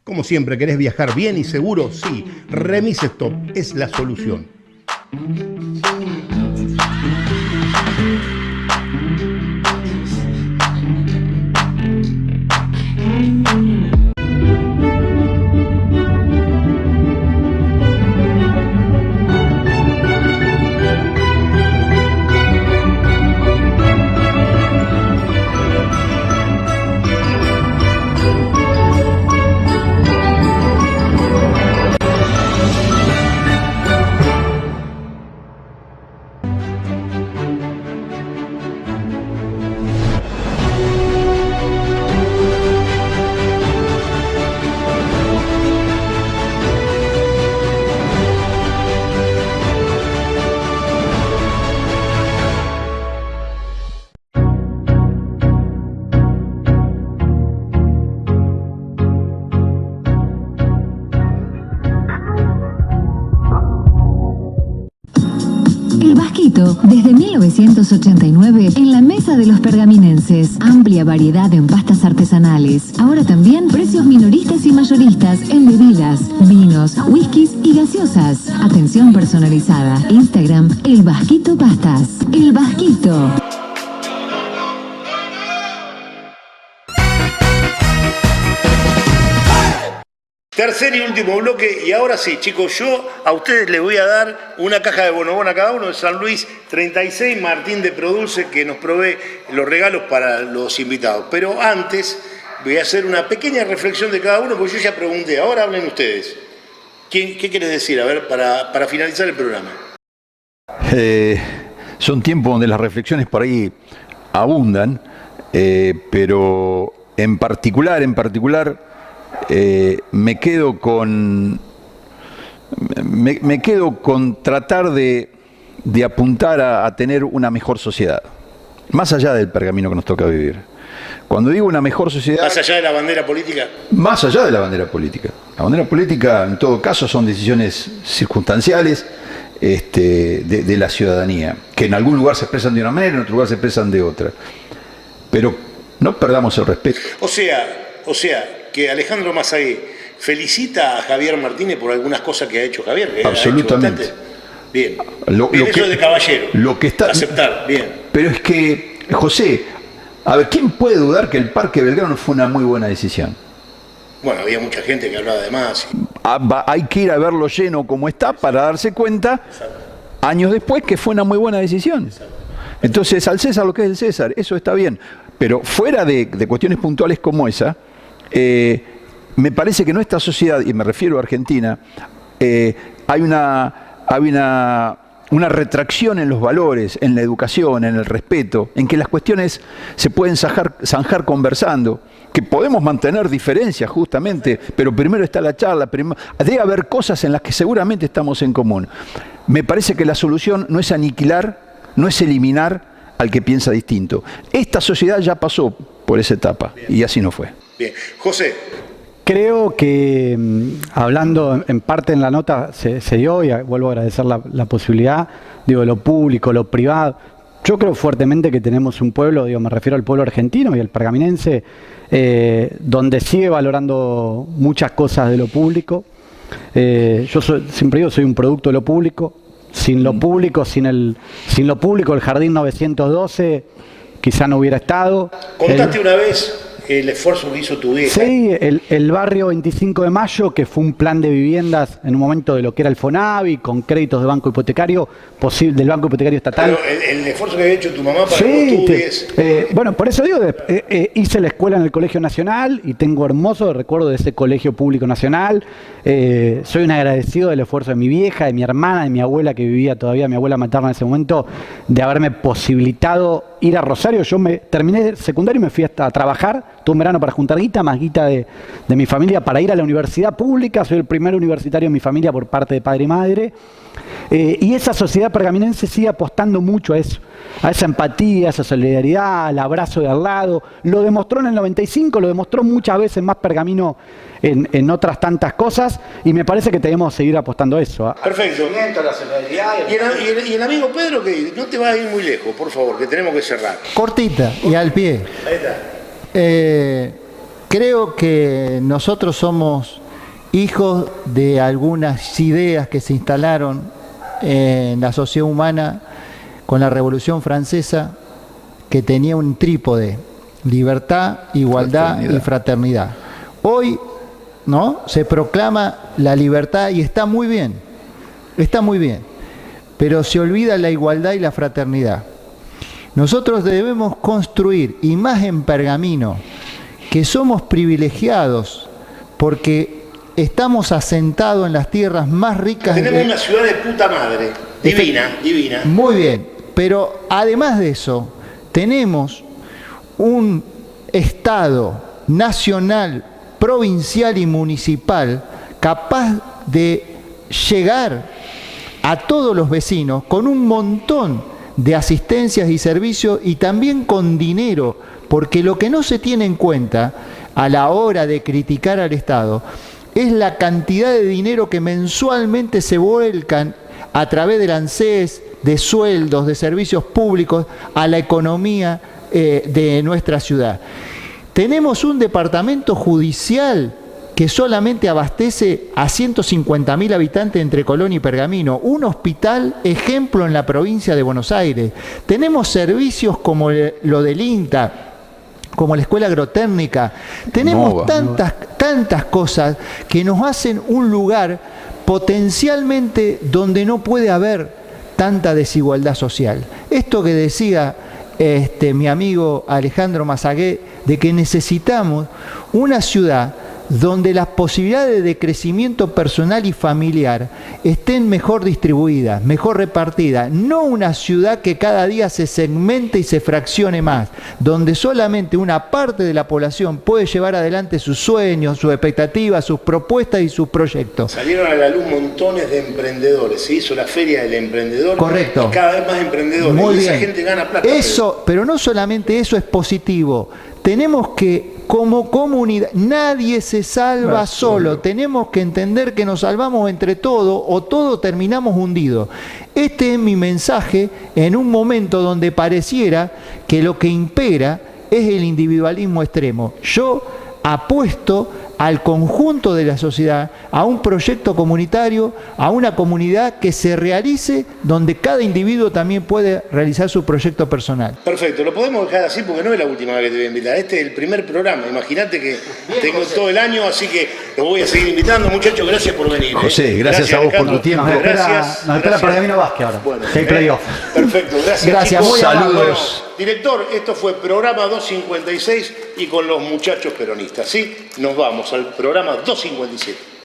Como siempre, ¿querés viajar bien y seguro? Sí, Remis Stop es la solución. Basquito, desde 1989 en la mesa de los pergaminenses. Amplia variedad en pastas artesanales. Ahora también precios minoristas y mayoristas en bebidas, vinos, whiskies y gaseosas. Atención personalizada. Instagram, El Basquito Pastas. El Basquito. Tercer y último bloque, y ahora sí, chicos, yo a ustedes les voy a dar una caja de bonobón a cada uno de San Luis 36, Martín de Produce, que nos provee los regalos para los invitados. Pero antes voy a hacer una pequeña reflexión de cada uno, porque yo ya pregunté, ahora hablen ustedes. ¿Qué quieres decir? A ver, para finalizar el programa. Son tiempos donde las reflexiones por ahí abundan, pero en particular, me quedo con tratar de apuntar a tener una mejor sociedad, más allá del pergamino que nos toca vivir. Cuando digo una mejor sociedad... ¿Más allá de la bandera política? Más allá de la bandera política. La bandera política, en todo caso, son decisiones circunstanciales de la ciudadanía, que en algún lugar se expresan de una manera, en otro lugar se expresan de otra. Pero no perdamos el respeto. O sea, que Alejandro Massagué felicita a Javier Martínez por algunas cosas que ha hecho Javier. Absolutamente. Ha hecho bien. Eso es de caballero. Lo que está, aceptar, bien. Pero es que, José, a ver, ¿quién puede dudar que el Parque Belgrano fue una muy buena decisión? Bueno, había mucha gente que hablaba de más. Hay que ir a verlo lleno como está para darse cuenta, años después, que fue una muy buena decisión. Entonces, al César lo que es el César, eso está bien. Pero fuera de cuestiones puntuales como esa, me parece que nuestra sociedad, y me refiero a Argentina, hay una retracción en los valores, en la educación, en el respeto, en que las cuestiones se pueden zanjar conversando, que podemos mantener diferencias justamente, pero primero está la charla, debe haber cosas en las que seguramente estamos en común. Me parece que la solución no es aniquilar, no es eliminar al que piensa distinto. Esta sociedad ya pasó por esa etapa. Bien. Y así no fue. Bien. José. Creo que, hablando en parte en la nota, se dio, y vuelvo a agradecer la posibilidad, digo, lo público, lo privado. Yo creo fuertemente que tenemos un pueblo, digo, me refiero al pueblo argentino y al pergaminense, donde sigue valorando muchas cosas de lo público. Yo siempre digo, soy un producto de lo público. Sin lo público, sin lo público, el Jardín 912 quizá no hubiera estado. Contaste una vez el esfuerzo que hizo tu vieja. Sí, el barrio 25 de Mayo, que fue un plan de viviendas en un momento de lo que era el FONAVI, con créditos de banco hipotecario, del banco hipotecario estatal. Pero el esfuerzo que había hecho tu mamá para que vos estudies. Bueno, por eso digo, hice la escuela en el Colegio Nacional y tengo hermoso recuerdo de ese Colegio Público Nacional. Soy un agradecido del esfuerzo de mi vieja, de mi hermana, de mi abuela que vivía todavía, mi abuela materna en ese momento, de haberme posibilitado ir a Rosario. Yo terminé secundario y me fui hasta a trabajar, tuve un verano para juntar guita, más guita de mi familia para ir a la universidad pública. Soy el primer universitario en mi familia por parte de padre y madre. Y esa sociedad pergaminense sigue apostando mucho a eso, a esa empatía, a esa solidaridad, al abrazo de al lado. Lo demostró en el 95, lo demostró muchas veces más Pergamino en otras tantas cosas, y me parece que tenemos que seguir apostando a eso. Perfecto. Y el amigo Pedro, que no te va a ir muy lejos, por favor, que tenemos que cerrar. Cortita y al pie. Ahí está. Creo que nosotros somos hijos de algunas ideas que se instalaron en la sociedad humana con la Revolución Francesa, que tenía un trípode: libertad, igualdad y fraternidad. Hoy, ¿no?, se proclama la libertad y está muy bien, pero se olvida la igualdad y la fraternidad. Nosotros debemos construir, y más en Pergamino, que somos privilegiados porque estamos asentados en las tierras más ricas. Tenemos una ciudad de puta madre, divina. Muy bien, pero además de eso, tenemos un Estado nacional, provincial y municipal capaz de llegar a todos los vecinos con un montón de asistencias y servicios, y también con dinero, porque lo que no se tiene en cuenta a la hora de criticar al Estado es la cantidad de dinero que mensualmente se vuelcan a través del ANSES, de sueldos, de servicios públicos, a la economía de nuestra ciudad. Tenemos un departamento judicial que solamente abastece a 150.000 habitantes entre Colón y Pergamino, un hospital ejemplo en la provincia de Buenos Aires. Tenemos servicios como lo del INTA, como la Escuela Agrotécnica. Tenemos tantas cosas que nos hacen un lugar potencialmente donde no puede haber tanta desigualdad social. Esto que decía mi amigo Alejandro Mazagué, de que necesitamos una ciudad donde las posibilidades de crecimiento personal y familiar estén mejor distribuidas, mejor repartidas, no una ciudad que cada día se segmente y se fraccione más, donde solamente una parte de la población puede llevar adelante sus sueños, sus expectativas, sus propuestas y sus proyectos. Salieron a la luz montones de emprendedores, se hizo la Feria del Emprendedor. Correcto. Y cada vez más emprendedores. Muy y bien. Esa gente gana plata. Pero no solamente eso es positivo. Tenemos que, como comunidad, nadie se salva solo. Tenemos que entender que nos salvamos entre todos o todos terminamos hundidos. Este es mi mensaje en un momento donde pareciera que lo que impera es el individualismo extremo. Yo apuesto al conjunto de la sociedad, a un proyecto comunitario, a una comunidad que se realice donde cada individuo también puede realizar su proyecto personal. Perfecto, lo podemos dejar así porque no es la última vez que te voy a invitar. Este es el primer programa, imagínate que tengo todo el año, así que los voy a seguir invitando. Muchachos, gracias por venir. José, gracias a vos por tu tiempo. Gracias. Nos espera Pergamino Vázquez ahora. Bueno, que hay playoff. Perfecto, gracias. Gracias, chicos. muy amable. Saludos. Director, esto fue programa 256 y con los muchachos peronistas, ¿sí? Nos vamos al programa 257.